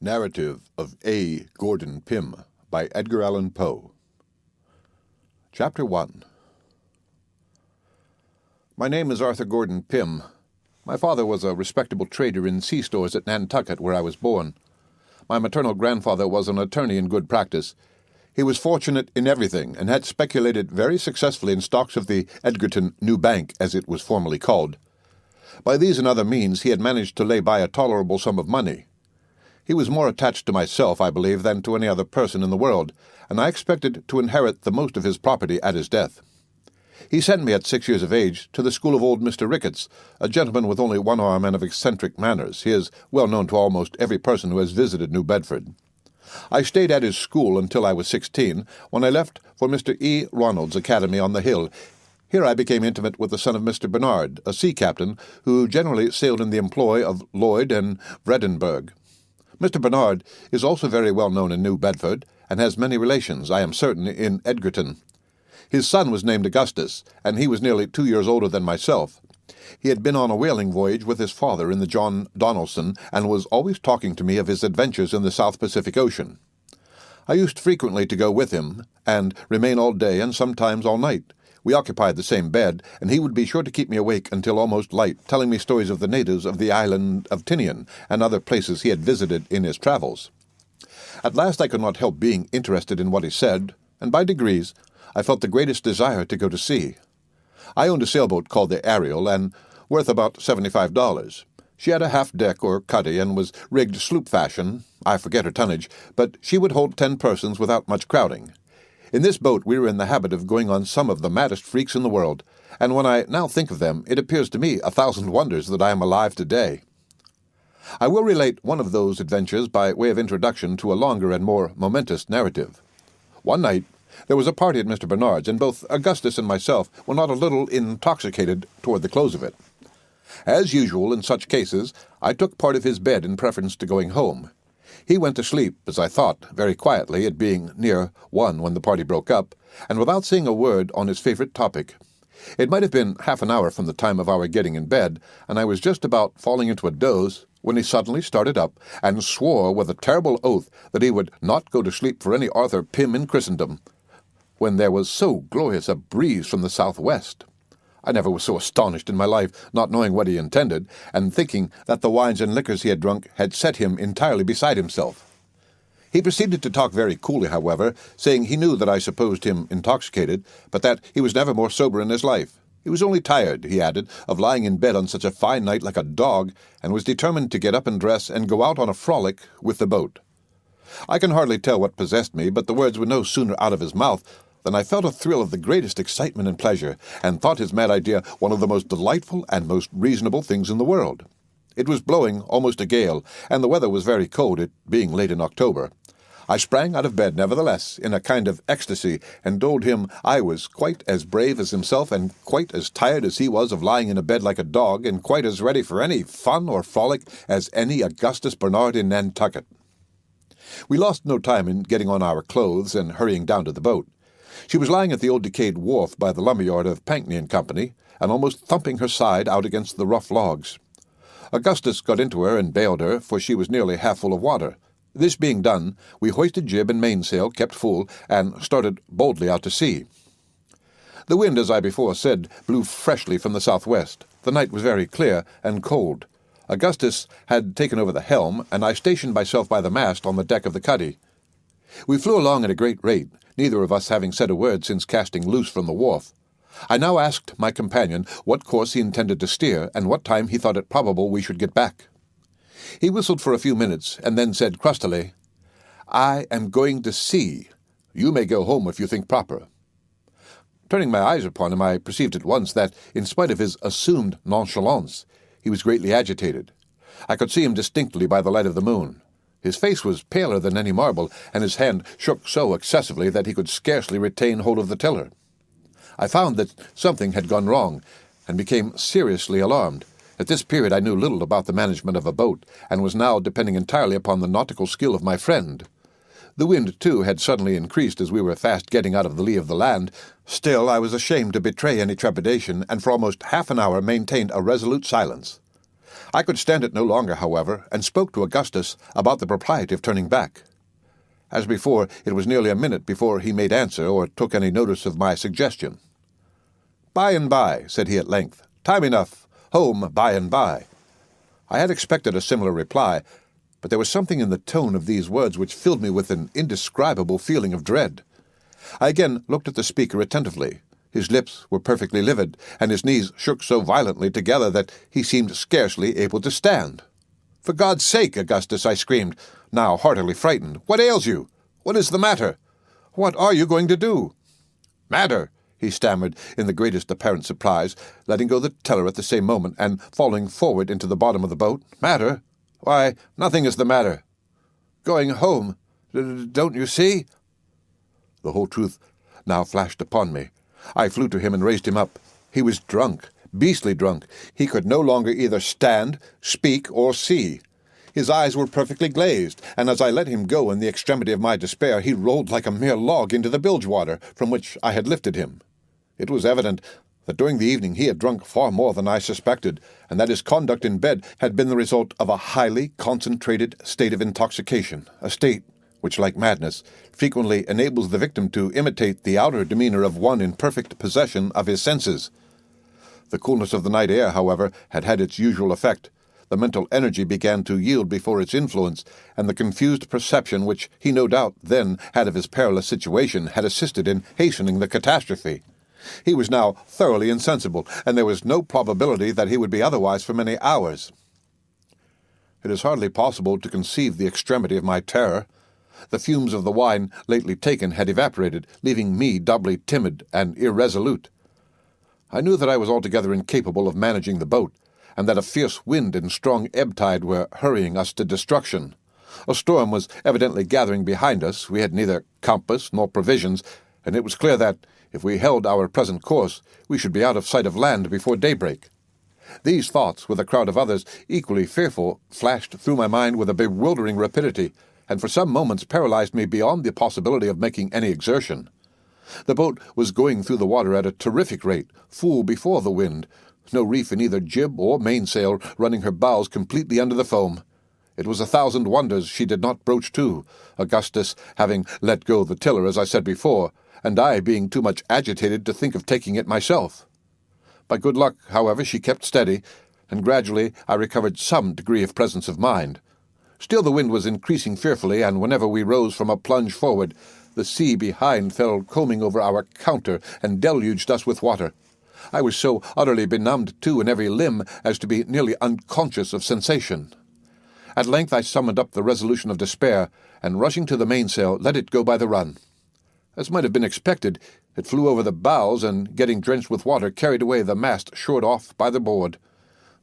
Narrative of A. Gordon Pym by Edgar Allan Poe. Chapter 1. My name is Arthur Gordon Pym. My father was a respectable trader in sea stores at Nantucket, where I was born. My maternal grandfather was an attorney in good practice. He was fortunate in everything, and had speculated very successfully in stocks of the Edgerton New Bank, as it was formerly called. By these and other means he had managed to lay by a tolerable sum of money. He was more attached to myself, I believe, than to any other person in the world, and I expected to inherit the most of his property at his death. He sent me at 6 years of age to the school of old Mr. Ricketts, a gentleman with only one arm and of eccentric manners. He is well known to almost every person who has visited New Bedford. I stayed at his school until I was 16, when I left for Mr. E. Ronald's academy on the hill. Here I became intimate with the son of Mr. Bernard, a sea captain, who generally sailed in the employ of Lloyd and Vredenburgh. Mr. Bernard is also very well known in New Bedford, and has many relations, I am certain, in Edgerton. His son was named Augustus, and he was nearly 2 years older than myself. He had been on a whaling voyage with his father in the John Donaldson, and was always talking to me of his adventures in the South Pacific Ocean. I used frequently to go with him, and remain all day and sometimes all night. We occupied the same bed, and he would be sure to keep me awake until almost light, telling me stories of the natives of the island of Tinian, and other places he had visited in his travels. At last I could not help being interested in what he said, and by degrees I felt the greatest desire to go to sea. I owned a sailboat called the Ariel, and worth about $75. She had a half-deck or cuddy, and was rigged sloop fashion. I forget her tonnage, but she would hold 10 persons without much crowding. In this boat we were in the habit of going on some of the maddest freaks in the world, and when I now think of them, it appears to me 1,000 wonders that I am alive today. I will relate one of those adventures by way of introduction to a longer and more momentous narrative. One night there was a party at Mr. Bernard's, and both Augustus and myself were not a little intoxicated toward the close of it. As usual in such cases, I took part of his bed in preference to going home. He went to sleep, as I thought, very quietly, it being near 1 when the party broke up, and without saying a word on his favorite topic. It might have been half an hour from the time of our getting in bed, and I was just about falling into a doze, when he suddenly started up, and swore with a terrible oath that he would not go to sleep for any Arthur Pym in Christendom, when there was so glorious a breeze from the southwest. I never was so astonished in my life, not knowing what he intended, and thinking that the wines and liquors he had drunk had set him entirely beside himself. He proceeded to talk very coolly, however, saying he knew that I supposed him intoxicated, but that he was never more sober in his life. He was only tired, he added, of lying in bed on such a fine night like a dog, and was determined to get up and dress and go out on a frolic with the boat. I can hardly tell what possessed me, but the words were no sooner out of his mouth than I felt a thrill of the greatest excitement and pleasure, and thought his mad idea one of the most delightful and most reasonable things in the world. It was blowing almost a gale, and the weather was very cold, it being late in October. I sprang out of bed, nevertheless, in a kind of ecstasy, and told him I was quite as brave as himself, and quite as tired as he was of lying in a bed like a dog, and quite as ready for any fun or frolic as any Augustus Bernard in Nantucket. We lost no time in getting on our clothes and hurrying down to the boat. She was lying at the old decayed wharf by the lumberyard of Pankney and Company, and almost thumping her side out against the rough logs. Augustus got into her and bailed her, for she was nearly half full of water. This being done, we hoisted jib and mainsail, kept full, and started boldly out to sea. The wind, as I before said, blew freshly from the southwest. The night was very clear and cold. Augustus had taken over the helm, and I stationed myself by the mast on the deck of the cuddy. We flew along at a great rate, neither of us having said a word since casting loose from the wharf. I now asked my companion what course he intended to steer, and what time he thought it probable we should get back. He whistled for a few minutes, and then said crustily, "I am going to sea. You may go home if you think proper." Turning my eyes upon him, I perceived at once that, in spite of his assumed nonchalance, he was greatly agitated. I could see him distinctly by the light of the moon. His face was paler than any marble, and his hand shook so excessively that he could scarcely retain hold of the tiller. I found that something had gone wrong, and became seriously alarmed. At this period I knew little about the management of a boat, and was now depending entirely upon the nautical skill of my friend. The wind, too, had suddenly increased as we were fast getting out of the lee of the land. Still, I was ashamed to betray any trepidation, and for almost half an hour maintained a resolute silence. I could stand it no longer, however, and spoke to Augustus about the propriety of turning back. As before, it was nearly a minute before he made answer or took any notice of my suggestion. "By and by," said he at length. "Time enough. Home by and by." I had expected a similar reply, but there was something in the tone of these words which filled me with an indescribable feeling of dread. I again looked at the speaker attentively. His lips were perfectly livid, and his knees shook so violently together that he seemed scarcely able to stand. "For God's sake, Augustus," I screamed, now heartily frightened, "what ails you? What is the matter? What are you going to do?" "Matter," he stammered in the greatest apparent surprise, letting go the tiller at the same moment and falling forward into the bottom of the boat. "Matter? Why, nothing is the matter. Going home. Don't you see?" The whole truth now flashed upon me. I flew to him and raised him up. He was drunk, beastly drunk. He could no longer either stand, speak, or see. His eyes were perfectly glazed, and as I let him go in the extremity of my despair, he rolled like a mere log into the bilge-water from which I had lifted him. It was evident that during the evening he had drunk far more than I suspected, and that his conduct in bed had been the result of a highly concentrated state of intoxication, a state which, like madness, frequently enables the victim to imitate the outer demeanor of one in perfect possession of his senses. The coolness of the night air, however, had had its usual effect. The mental energy began to yield before its influence, and the confused perception which he no doubt then had of his perilous situation had assisted in hastening the catastrophe. He was now thoroughly insensible, and there was no probability that he would be otherwise for many hours. It is hardly possible to conceive the extremity of my terror. The fumes of the wine lately taken had evaporated, leaving me doubly timid and irresolute. I knew that I was altogether incapable of managing the boat, and that a fierce wind and strong ebb tide were hurrying us to destruction. A storm was evidently gathering behind us. We had neither compass nor provisions, and it was clear that, if we held our present course, we should be out of sight of land before daybreak. These thoughts, with a crowd of others equally fearful, flashed through my mind with a bewildering rapidity, and for some moments paralyzed me beyond the possibility of making any exertion. The boat was going through the water at a terrific rate, full before the wind, no reef in either jib or mainsail, running her bows completely under the foam. It was 1,000 wonders she did not broach to, Augustus having let go the tiller, as I said before, and I being too much agitated to think of taking it myself. By good luck, however, she kept steady, and gradually I recovered some degree of presence of mind. Still the wind was increasing fearfully, and whenever we rose from a plunge forward, the sea behind fell combing over our counter and deluged us with water. I was so utterly benumbed, too, in every limb as to be nearly unconscious of sensation. At length I summoned up the resolution of despair, and rushing to the mainsail, let it go by the run. As might have been expected, it flew over the bows, and, getting drenched with water, carried away the mast short off by the board.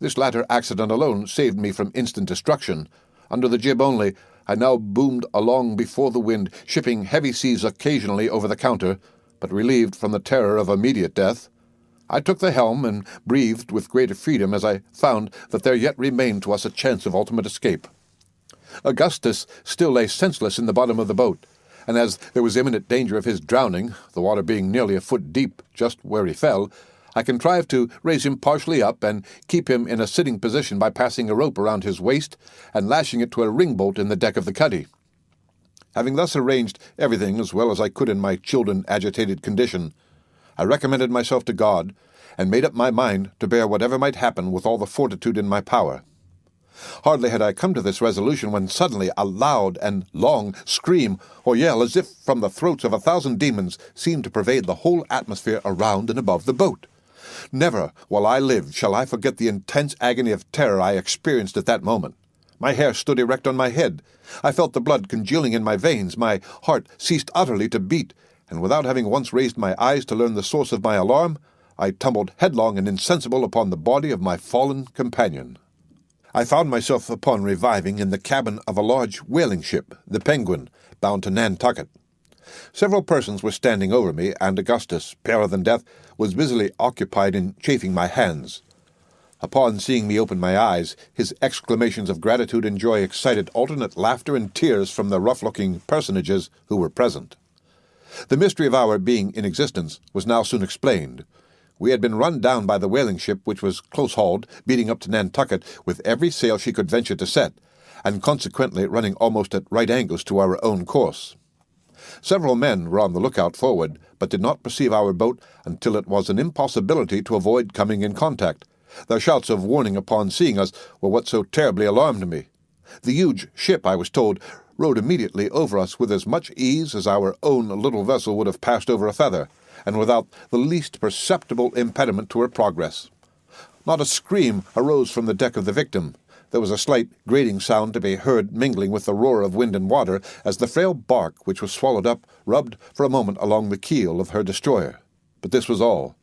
This latter accident alone saved me from instant destruction. Under the jib only, I now boomed along before the wind, shipping heavy seas occasionally over the counter, but relieved from the terror of immediate death. I took the helm and breathed with greater freedom as I found that there yet remained to us a chance of ultimate escape. Augustus still lay senseless in the bottom of the boat, and as there was imminent danger of his drowning, the water being nearly a foot deep just where he fell, I contrived to raise him partially up and keep him in a sitting position by passing a rope around his waist and lashing it to a ring-bolt in the deck of the cuddy. Having thus arranged everything as well as I could in my chilled agitated condition, I recommended myself to God, and made up my mind to bear whatever might happen with all the fortitude in my power. Hardly had I come to this resolution when suddenly a loud and long scream or yell, as if from the throats of 1,000 demons, seemed to pervade the whole atmosphere around and above the boat. Never, while I live, shall I forget the intense agony of terror I experienced at that moment. My hair stood erect on my head. I felt the blood congealing in my veins. My heart ceased utterly to beat, and without having once raised my eyes to learn the source of my alarm, I tumbled headlong and insensible upon the body of my fallen companion. I found myself upon reviving in the cabin of a large whaling ship, the Penguin, bound to Nantucket. Several persons were standing over me, and Augustus, paler than death, was busily occupied in chafing my hands. Upon seeing me open my eyes, his exclamations of gratitude and joy excited alternate laughter and tears from the rough-looking personages who were present. The mystery of our being in existence was now soon explained. We had been run down by the whaling ship, which was close-hauled, beating up to Nantucket with every sail she could venture to set, and consequently running almost at right angles to our own course. Several men were on the lookout forward, but did not perceive our boat until it was an impossibility to avoid coming in contact. Their shouts of warning upon seeing us were what so terribly alarmed me. The huge ship, I was told, rode immediately over us with as much ease as our own little vessel would have passed over a feather, and without the least perceptible impediment to her progress. Not a scream arose from the deck of the Victim. There was a slight grating sound to be heard mingling with the roar of wind and water as the frail bark, which was swallowed up, rubbed for a moment along the keel of her destroyer. But this was all.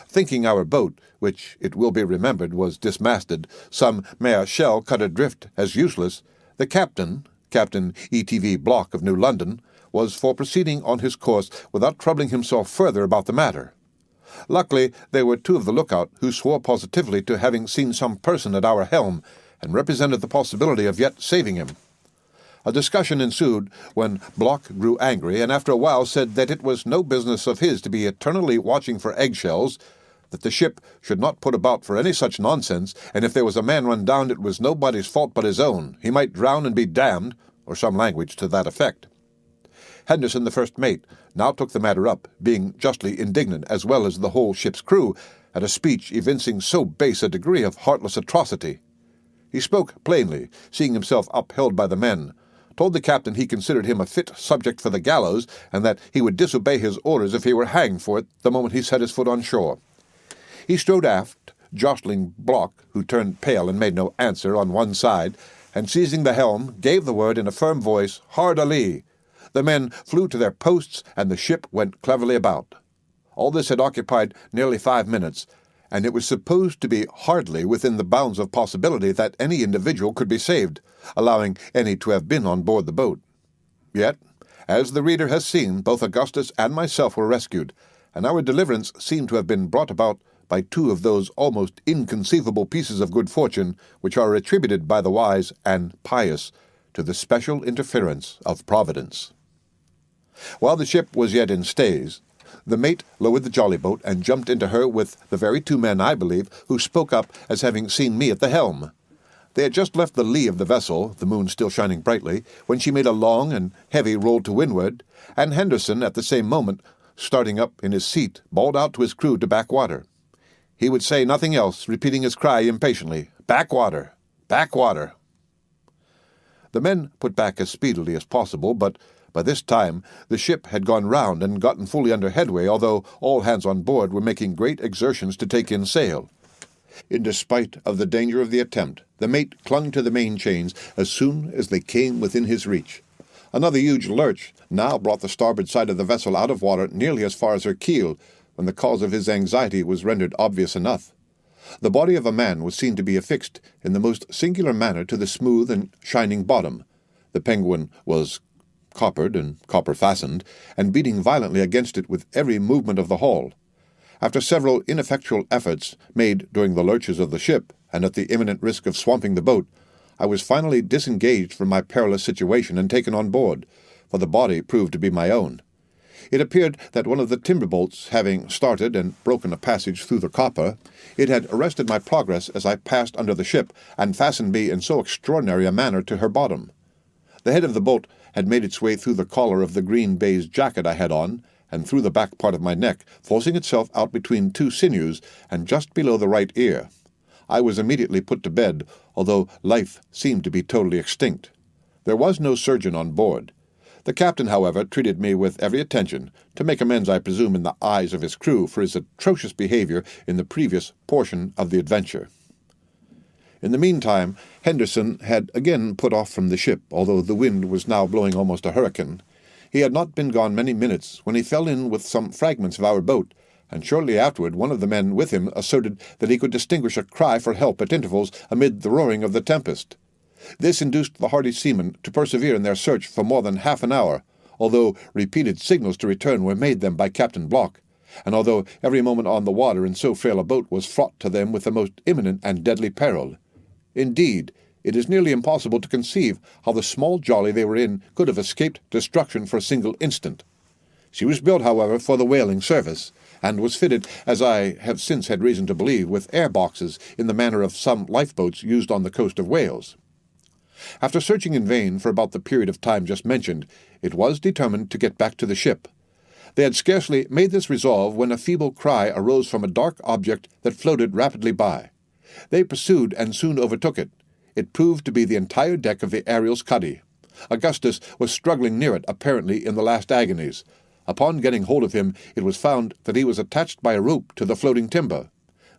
Thinking our boat, which, it will be remembered, was dismasted, some mere shell cut adrift as useless, the captain, Captain E.T.V. Block of New London, was for proceeding on his course without troubling himself further about the matter. Luckily, there were two of the lookout who swore positively to having seen some person at our helm, and represented the possibility of yet saving him. A discussion ensued when Block grew angry, and after a while said that it was no business of his to be eternally watching for eggshells, that the ship should not put about for any such nonsense, and if there was a man run down it was nobody's fault but his own. He might drown and be damned, or some language to that effect. Henderson, the first mate, now took the matter up, being justly indignant, as well as the whole ship's crew, at a speech evincing so base a degree of heartless atrocity. He spoke plainly, seeing himself upheld by the men, told the captain he considered him a fit subject for the gallows, and that he would disobey his orders if he were hanged for it the moment he set his foot on shore. He strode aft, jostling Block, who turned pale and made no answer, on one side, and seizing the helm, gave the word in a firm voice, "Hard a lee." The men flew to their posts, and the ship went cleverly about. All this had occupied nearly 5 minutes, and it was supposed to be hardly within the bounds of possibility that any individual could be saved, allowing any to have been on board the boat. Yet, as the reader has seen, both Augustus and myself were rescued, and our deliverance seemed to have been brought about by two of those almost inconceivable pieces of good fortune which are attributed by the wise and pious to the special interference of Providence. While the ship was yet in stays, the mate lowered the jolly-boat and jumped into her with the very two men, I believe, who spoke up as having seen me at the helm. They had just left the lee of the vessel, the moon still shining brightly, when she made a long and heavy roll to windward, and Henderson, at the same moment, starting up in his seat, bawled out to his crew to back water. He would say nothing else, repeating his cry impatiently, "Backwater! Backwater!" The men put back as speedily as possible, but by this time the ship had gone round and gotten fully under headway, although all hands on board were making great exertions to take in sail. In despite of the danger of the attempt, the mate clung to the main chains as soon as they came within his reach. Another huge lurch now brought the starboard side of the vessel out of water nearly as far as her keel, when the cause of his anxiety was rendered obvious enough. The body of a man was seen to be affixed in the most singular manner to the smooth and shining bottom. The Penguin was coppered and copper-fastened, and beating violently against it with every movement of the hull. After several ineffectual efforts made during the lurches of the ship, and at the imminent risk of swamping the boat, I was finally disengaged from my perilous situation and taken on board, for the body proved to be my own. It appeared that one of the timber bolts, having started and broken a passage through the copper, it had arrested my progress as I passed under the ship, and fastened me in so extraordinary a manner to her bottom. The head of the bolt had made its way through the collar of the green baize jacket I had on, and through the back part of my neck, forcing itself out between two sinews, and just below the right ear. I was immediately put to bed, although life seemed to be totally extinct. There was no surgeon on board. The captain, however, treated me with every attention, to make amends, I presume, in the eyes of his crew for his atrocious behavior in the previous portion of the adventure. In the meantime, Henderson had again put off from the ship, although the wind was now blowing almost a hurricane. He had not been gone many minutes when he fell in with some fragments of our boat, and shortly afterward one of the men with him asserted that he could distinguish a cry for help at intervals amid the roaring of the tempest. This induced the hardy seamen to persevere in their search for more than half an hour, although repeated signals to return were made them by Captain Block, and although every moment on the water in so frail a boat was fraught to them with the most imminent and deadly peril. Indeed, it is nearly impossible to conceive how the small jolly they were in could have escaped destruction for a single instant. She was built, however, for the whaling service, and was fitted, as I have since had reason to believe, with air boxes in the manner of some lifeboats used on the coast of Wales. After searching in vain for about the period of time just mentioned, it was determined to get back to the ship. They had scarcely made this resolve when a feeble cry arose from a dark object that floated rapidly by. They pursued and soon overtook it. It proved to be the entire deck of the Ariel's cuddy. Augustus was struggling near it, apparently in the last agonies. Upon getting hold of him, it was found that he was attached by a rope to the floating timber.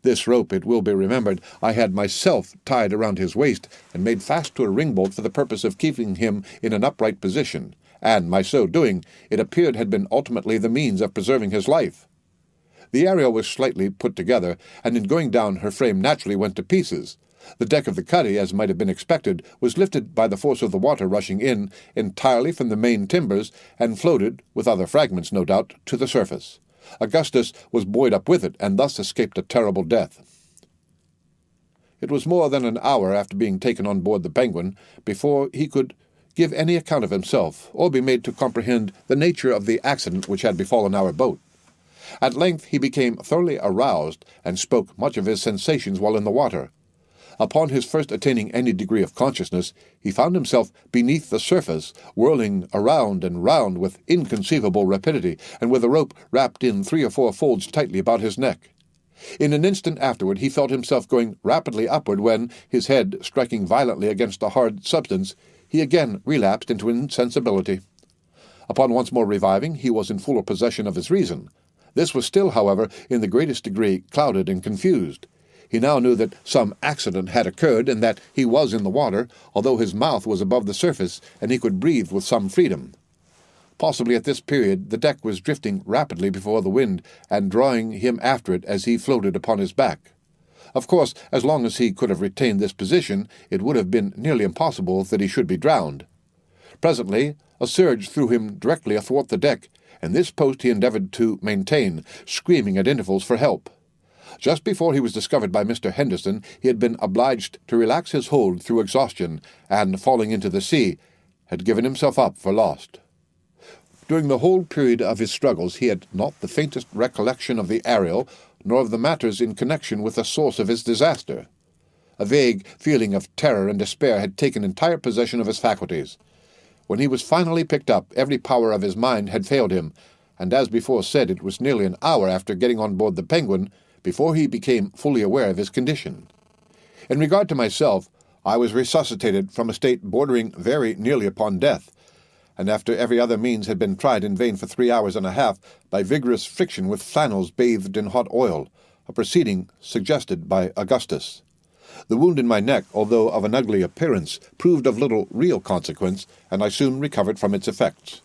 This rope, it will be remembered, I had myself tied around his waist and made fast to a ringbolt for the purpose of keeping him in an upright position, and, my so doing, it appeared had been ultimately the means of preserving his life. The Ariel was slightly put together, and in going down her frame naturally went to pieces. The deck of the cuddy, as might have been expected, was lifted by the force of the water rushing in entirely from the main timbers, and floated, with other fragments no doubt, to the surface. Augustus was buoyed up with it, and thus escaped a terrible death. It was more than an hour after being taken on board the Penguin before he could give any account of himself, or be made to comprehend the nature of the accident which had befallen our boat. At length he became thoroughly aroused, and spoke much of his sensations while in the water. Upon his first attaining any degree of consciousness, he found himself beneath the surface, whirling around and round with inconceivable rapidity, and with a rope wrapped in 3 or 4 folds tightly about his neck. In an instant afterward he felt himself going rapidly upward when, his head striking violently against a hard substance, he again relapsed into insensibility. Upon once more reviving, he was in fuller possession of his reason. This was still, however, in the greatest degree clouded and confused. He now knew that some accident had occurred, and that he was in the water, although his mouth was above the surface, and he could breathe with some freedom. Possibly at this period the deck was drifting rapidly before the wind, and drawing him after it as he floated upon his back. Of course, as long as he could have retained this position, it would have been nearly impossible that he should be drowned. Presently a surge threw him directly athwart the deck, and this post he endeavoured to maintain, screaming at intervals for help. Just before he was discovered by Mr. Henderson, he had been obliged to relax his hold through exhaustion, and, falling into the sea, had given himself up for lost. During the whole period of his struggles he had not the faintest recollection of the Ariel, nor of the matters in connection with the source of his disaster. A vague feeling of terror and despair had taken entire possession of his faculties. When he was finally picked up, every power of his mind had failed him, and as before said, it was nearly an hour after getting on board the Penguin before he became fully aware of his condition. In regard to myself, I was resuscitated from a state bordering very nearly upon death, and after every other means had been tried in vain for 3 hours and a half, by vigorous friction with flannels bathed in hot oil, a proceeding suggested by Augustus. The wound in my neck, although of an ugly appearance, proved of little real consequence, and I soon recovered from its effects.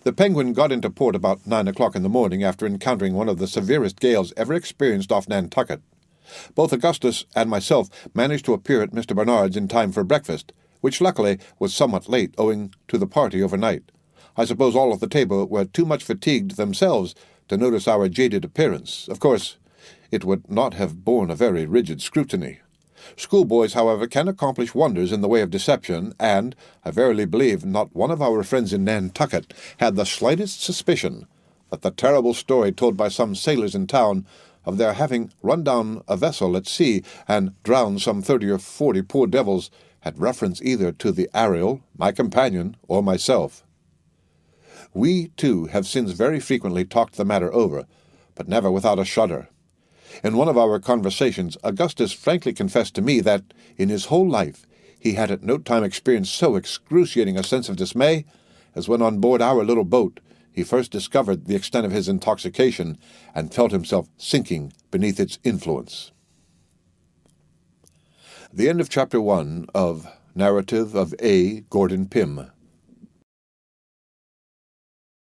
The Penguin got into port about 9 o'clock in the morning, after encountering one of the severest gales ever experienced off Nantucket. Both Augustus and myself managed to appear at Mr. Barnard's in time for breakfast, which luckily was somewhat late owing to the party overnight. I suppose all at the table were too much fatigued themselves to notice our jaded appearance. Of course, it would not have borne a very rigid scrutiny. Schoolboys, however, can accomplish wonders in the way of deception, and I verily believe not one of our friends in Nantucket had the slightest suspicion that the terrible story told by some sailors in town of their having run down a vessel at sea and drowned some 30 or 40 poor devils had reference either to the Ariel, my companion, or myself. We, too, have since very frequently talked the matter over, but never without a shudder. In one of our conversations, Augustus frankly confessed to me that, in his whole life, he had at no time experienced so excruciating a sense of dismay as when on board our little boat he first discovered the extent of his intoxication and felt himself sinking beneath its influence. The end of Chapter 1 of Narrative of A. Gordon Pym.